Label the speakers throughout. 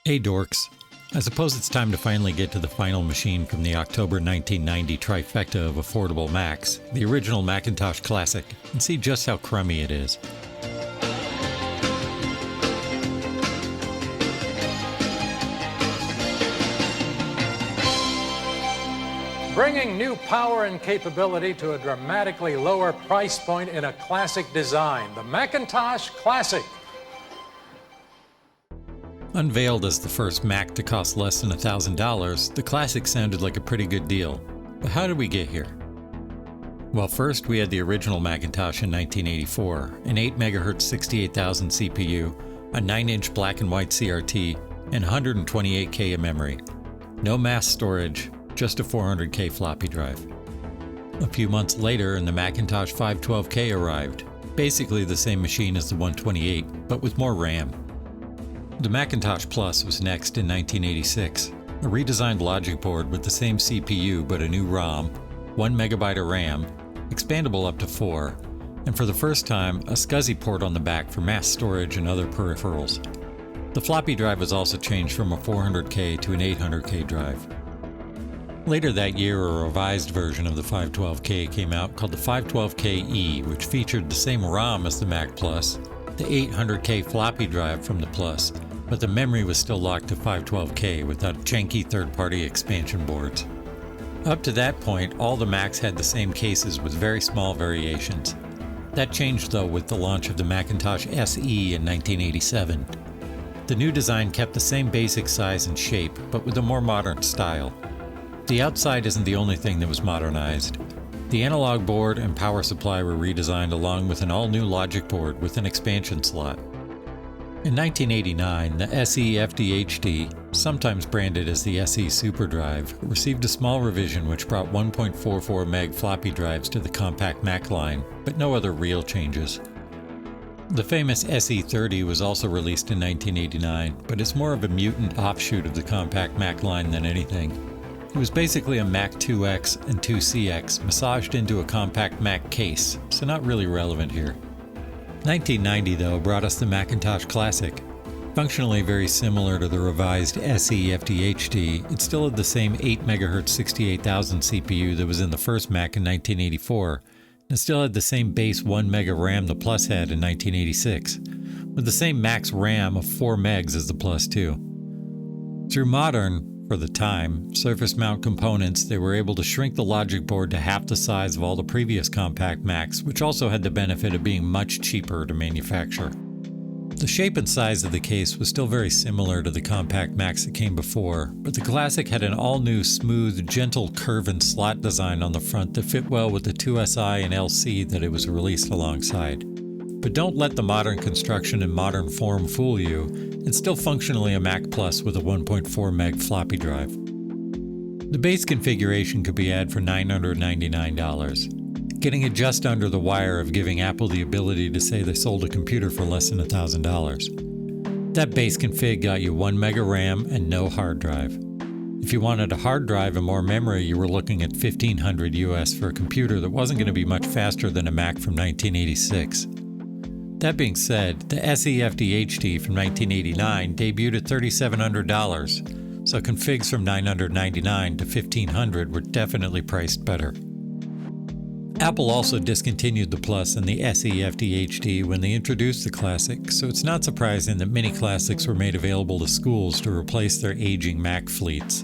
Speaker 1: Hey dorks, I suppose it's time to finally get to the final machine from the October 1990 trifecta of affordable Macs, the original Macintosh Classic, and see just how crummy it is.
Speaker 2: Bringing new power and capability to a dramatically lower price point in a classic design, the Macintosh Classic.
Speaker 1: Unveiled as the first Mac to cost less than $1,000, the Classic sounded like a pretty good deal. But how did we get here? Well, first we had the original Macintosh in 1984, an 8 MHz 68,000 CPU, a 9-inch black and white CRT, and 128K of memory. No mass storage, just a 400K floppy drive. A few months later, and the Macintosh 512K arrived, basically the same machine as the 128, but with more RAM. The Macintosh Plus was next in 1986, a redesigned logic board with the same CPU but a new ROM, 1 MB of RAM, expandable up to 4, and for the first time, a SCSI port on the back for mass storage and other peripherals. The floppy drive was also changed from a 400K to an 800K drive. Later that year, a revised version of the 512K came out called the 512K-E, which featured the same ROM as the Mac Plus, the 800K floppy drive from the Plus, but the memory was still locked to 512K without janky third-party expansion boards. Up to that point, all the Macs had the same cases with very small variations. That changed though with the launch of the Macintosh SE in 1987. The new design kept the same basic size and shape, but with a more modern style. The outside isn't the only thing that was modernized. The analog board and power supply were redesigned along with an all-new logic board with an expansion slot. In 1989, the SE FDHD, sometimes branded as the SE SuperDrive, received a small revision which brought 1.44 meg floppy drives to the compact Mac line, but no other real changes. The famous SE30 was also released in 1989, but it's more of a mutant offshoot of the compact Mac line than anything. It was basically a Mac 2X and 2CX massaged into a compact Mac case, so not really relevant here. 1990, though, brought us the Macintosh Classic. Functionally very similar to the revised SE FDHD, it still had the same 8 MHz 68,000 CPU that was in the first Mac in 1984, and still had the same base 1 meg of RAM the Plus had in 1986, with the same max RAM of 4 megs as the Plus too. Through modern, for the time, surface mount components, they were able to shrink the logic board to half the size of all the previous compact Macs, which also had the benefit of being much cheaper to manufacture. The shape and size of the case was still very similar to the compact Macs that came before, but the Classic had an all-new smooth, gentle curve and slot design on the front that fit well with the 2SI and LC that it was released alongside. But don't let the modern construction and modern form fool you. It's still functionally a Mac Plus with a 1.4 meg floppy drive. The base configuration could be had for $999, getting it just under the wire of giving Apple the ability to say they sold a computer for less than $1,000. That base config got you 1 meg of RAM and no hard drive. If you wanted a hard drive and more memory, you were looking at $1,500 US for a computer that wasn't going to be much faster than a Mac from 1986. That being said, the SE FDHD from 1989 debuted at $3,700, so configs from $999 to $1,500 were definitely priced better. Apple also discontinued the Plus and the SE FDHD when they introduced the Classic, so it's not surprising that mini Classics were made available to schools to replace their aging Mac fleets.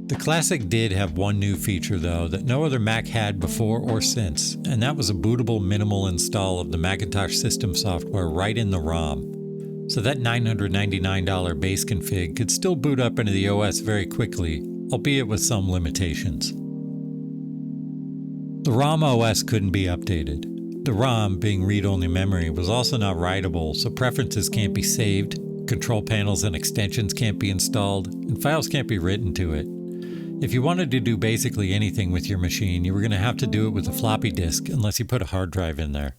Speaker 1: The Classic did have one new feature though that no other Mac had before or since, and that was a bootable minimal install of the Macintosh system software right in the ROM. So that $999 base config could still boot up into the OS very quickly, albeit with some limitations. The ROM OS couldn't be updated. The ROM, being read-only memory, was also not writable, so preferences can't be saved, control panels and extensions can't be installed, and files can't be written to it. If you wanted to do basically anything with your machine, you were going to have to do it with a floppy disk unless you put a hard drive in there.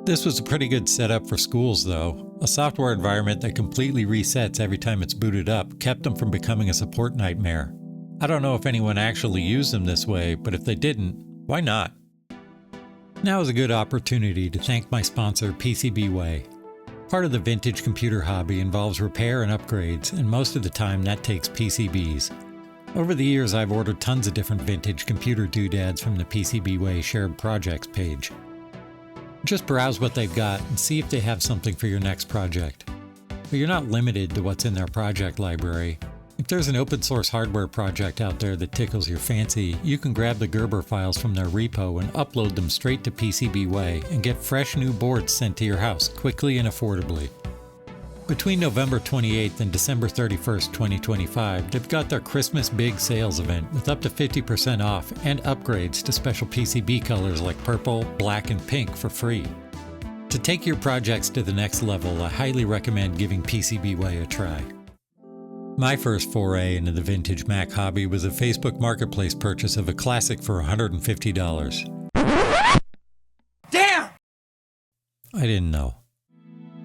Speaker 1: This was a pretty good setup for schools though. A software environment that completely resets every time it's booted up kept them from becoming a support nightmare. I don't know if anyone actually used them this way, but if they didn't, why not? Now is a good opportunity to thank my sponsor PCBWay. Part of the vintage computer hobby involves repair and upgrades, and most of the time that takes PCBs. Over the years, I've ordered tons of different vintage computer doodads from the PCBWay shared projects page. Just browse what they've got and see if they have something for your next project. But you're not limited to what's in their project library. If there's an open source hardware project out there that tickles your fancy, you can grab the Gerber files from their repo and upload them straight to PCBWay and get fresh new boards sent to your house quickly and affordably. Between November 28th and December 31st, 2025, they've got their Christmas Big Sales event with up to 50% off and upgrades to special PCB colors like purple, black, and pink for free. To take your projects to the next level, I highly recommend giving PCBWay a try. My first foray into the vintage Mac hobby was a Facebook Marketplace purchase of a Classic for $150.
Speaker 3: Damn!
Speaker 1: I didn't know.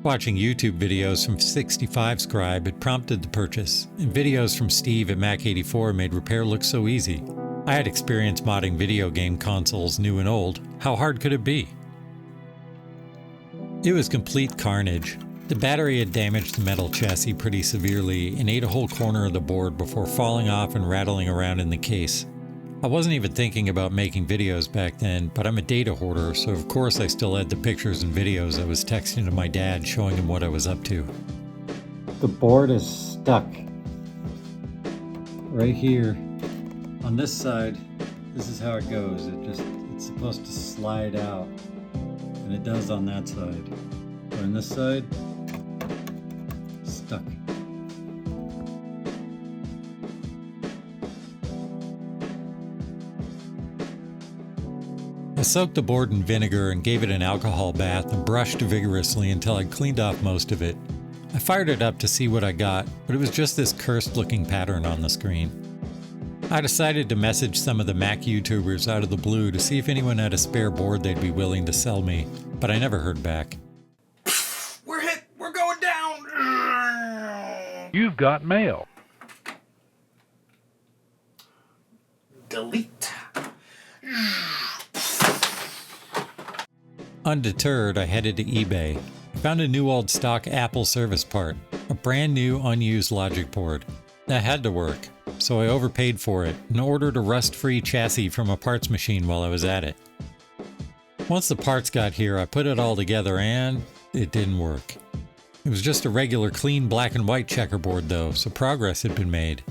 Speaker 1: Watching YouTube videos from 65 Scribe had prompted the purchase, and videos from Steve at Mac84 made repair look so easy. I had experience modding video game consoles new and old. How hard could it be? It was complete carnage. The battery had damaged the metal chassis pretty severely and ate a whole corner of the board before falling off and rattling around in the case. I wasn't even thinking about making videos back then, but I'm a data hoarder, so of course I still had the pictures and videos I was texting to my dad showing him what I was up to. The board is stuck. Right here. On this side, this is how it goes. It's supposed to slide out, and it does on that side. But on this side, stuck. I soaked the board in vinegar and gave it an alcohol bath and brushed vigorously until I'd cleaned off most of it. I fired it up to see what I got, but it was just this cursed-looking pattern on the screen. I decided to message some of the Mac YouTubers out of the blue to see if anyone had a spare board they'd be willing to sell me, but I never heard back.
Speaker 3: We're hit! We're going down!
Speaker 4: You've got mail.
Speaker 3: Delete.
Speaker 1: Undeterred, I headed to eBay. I found a new old stock Apple service part, a brand new unused logic board. That had to work, so I overpaid for it and ordered a rust-free chassis from a parts machine while I was at it. Once the parts got here, I put it all together and it didn't work. It was just a regular clean black and white checkerboard though, so progress had been made.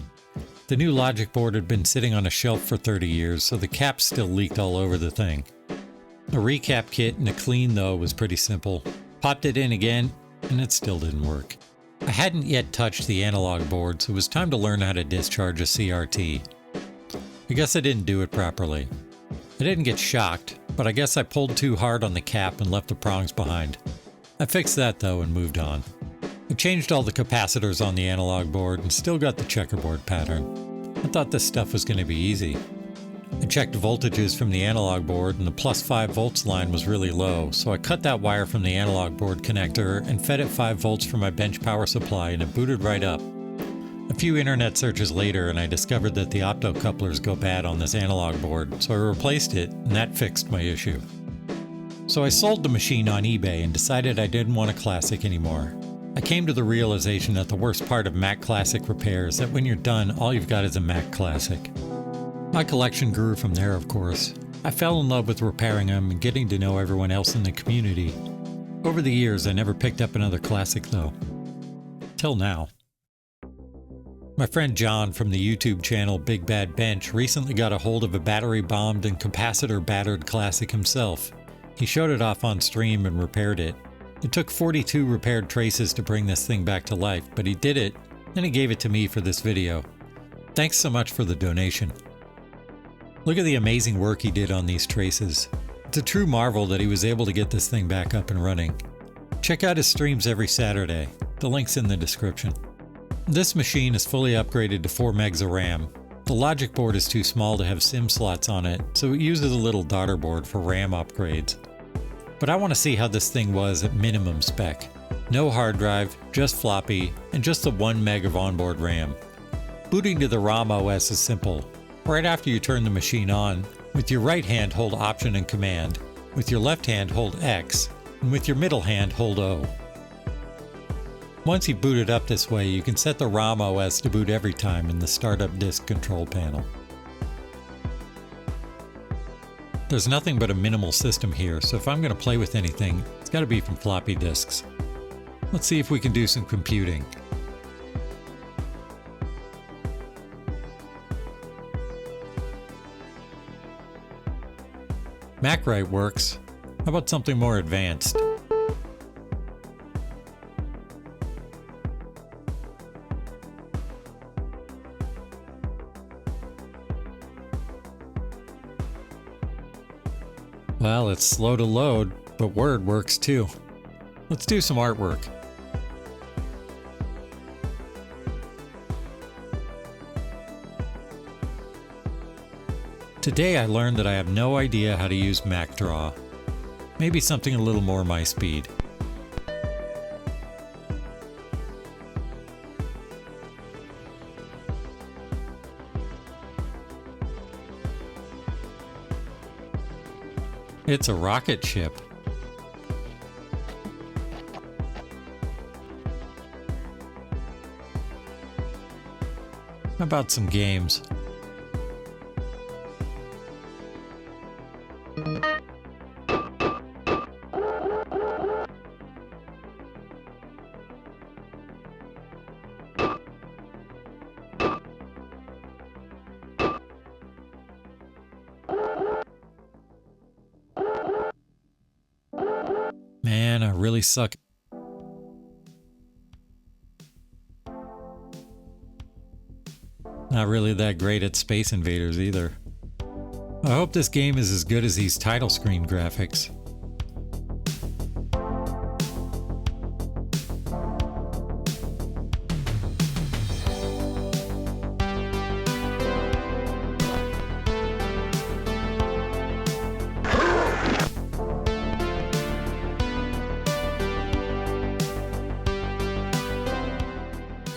Speaker 1: The new logic board had been sitting on a shelf for 30 years, so the caps still leaked all over the thing. A recap kit and a clean though was pretty simple. Popped it in again, and it still didn't work. I hadn't yet touched the analog board, so it was time to learn how to discharge a CRT. I guess I didn't do it properly. I didn't get shocked, but I guess I pulled too hard on the cap and left the prongs behind. I fixed that though and moved on. I changed all the capacitors on the analog board and still got the checkerboard pattern. I thought this stuff was going to be easy. I checked voltages from the analog board and the plus 5 volts line was really low, so I cut that wire from the analog board connector and fed it 5 volts from my bench power supply and it booted right up. A few internet searches later and I discovered that the optocouplers go bad on this analog board, so I replaced it and that fixed my issue. So I sold the machine on eBay and decided I didn't want a Classic anymore. I came to the realization that the worst part of Mac Classic repair is that when you're done, all you've got is a Mac Classic. My collection grew from there, of course. I fell in love with repairing them and getting to know everyone else in the community. Over the years, I never picked up another Classic though. Till now. My friend John from the YouTube channel Big Bad Bench recently got a hold of a battery-bombed and capacitor-battered Classic himself. He showed it off on stream and repaired it. It took 42 repaired traces to bring this thing back to life, but he did it, and he gave it to me for this video. Thanks so much for the donation. Look at the amazing work he did on these traces. It's a true marvel that he was able to get this thing back up and running. Check out his streams every Saturday. The link's in the description. This machine is fully upgraded to 4 megs of RAM. The logic board is too small to have SIM slots on it, so it uses a little daughter board for RAM upgrades. But I want to see how this thing was at minimum spec. No hard drive, just floppy, and just the 1 meg of onboard RAM. Booting to the ROM OS is simple. Right after you turn the machine on, with your right hand hold Option and Command, with your left hand hold X, and with your middle hand hold O. Once you boot it up this way, you can set the ROM OS to boot every time in the Startup Disk Control panel. There's nothing but a minimal system here, so if I'm going to play with anything, it's got to be from floppy disks. Let's see if we can do some computing. MacWrite works. How about something more advanced? Well, it's slow to load, but Word works too. Let's do some artwork. Today I learned that I have no idea how to use MacDraw. Maybe something a little more my speed. It's a rocket ship. How about some games? Man, I really suck. Not really that great at Space Invaders either. I hope this game is as good as these title screen graphics.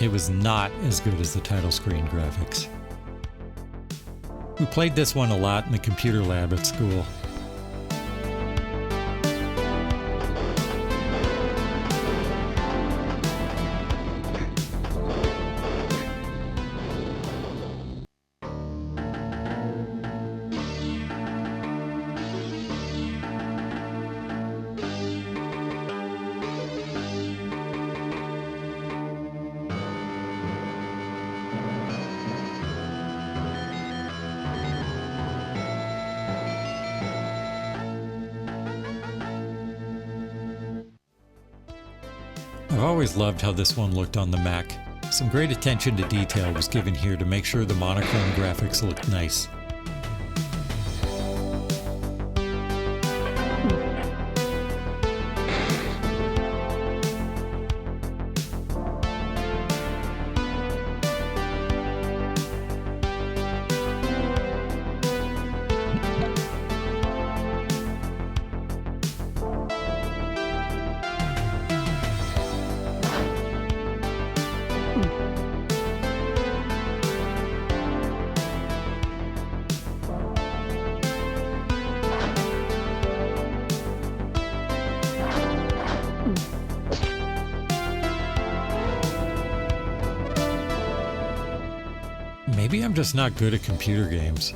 Speaker 1: It was not as good as the title screen graphics. We played this one a lot in the computer lab at school. I've always loved how this one looked on the Mac. Some great attention to detail was given here to make sure the monochrome graphics looked nice. Maybe I'm just not good at computer games.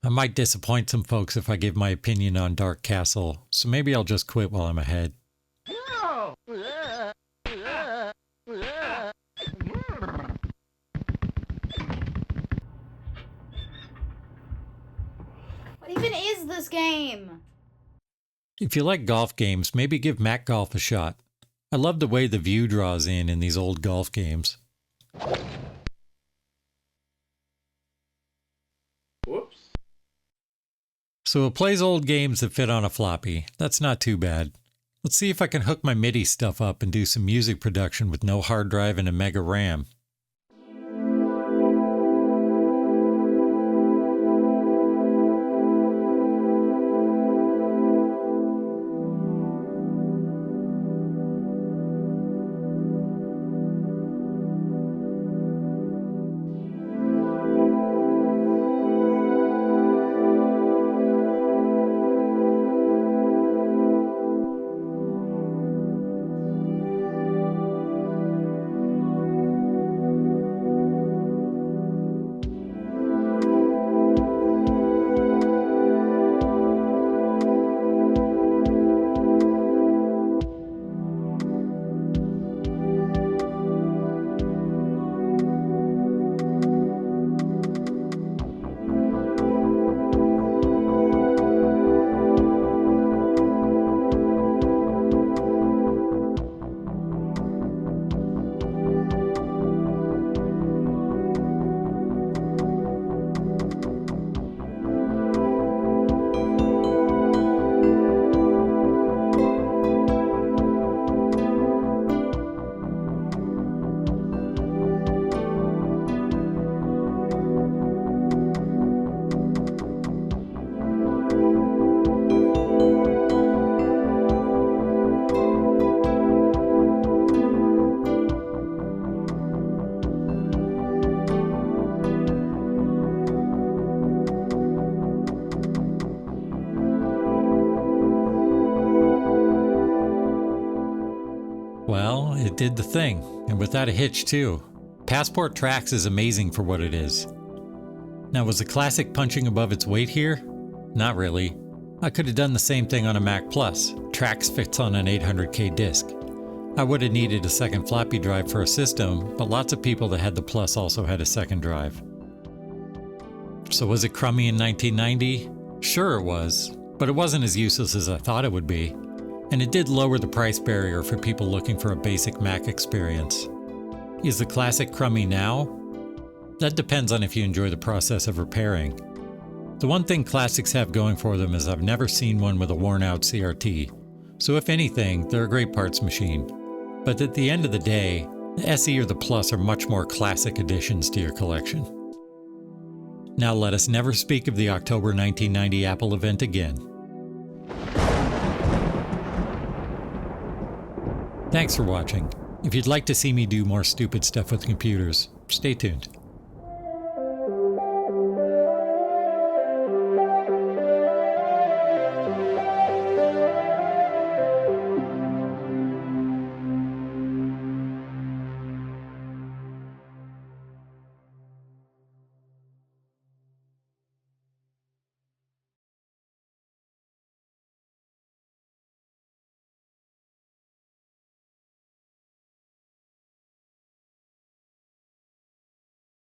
Speaker 1: I might disappoint some folks if I give my opinion on Dark Castle, so maybe I'll just quit while I'm ahead.
Speaker 4: What even is this game?
Speaker 1: If you like golf games, maybe give Mac Golf a shot. I love the way the view draws in these old golf games.
Speaker 3: Whoops.
Speaker 1: So it plays old games that fit on a floppy. That's not too bad. Let's see if I can hook my MIDI stuff up and do some music production with no hard drive and a mega RAM. Well, it did the thing, and without a hitch too. Passport Tracks is amazing for what it is. Now, was the Classic punching above its weight here? Not really. I could have done the same thing on a Mac Plus. Tracks fits on an 800K disc. I would have needed a second floppy drive for a system, but lots of people that had the Plus also had a second drive. So was it crummy in 1990? Sure it was, but it wasn't as useless as I thought it would be. And it did lower the price barrier for people looking for a basic Mac experience. Is the Classic crummy now? That depends on if you enjoy the process of repairing. The one thing Classics have going for them is I've never seen one with a worn-out CRT, so if anything, they're a great parts machine. But at the end of the day, the SE or the Plus are much more classic additions to your collection. Now let us never speak of the October 1990 Apple event again. Thanks for watching. If you'd like to see me do more stupid stuff with computers, stay tuned.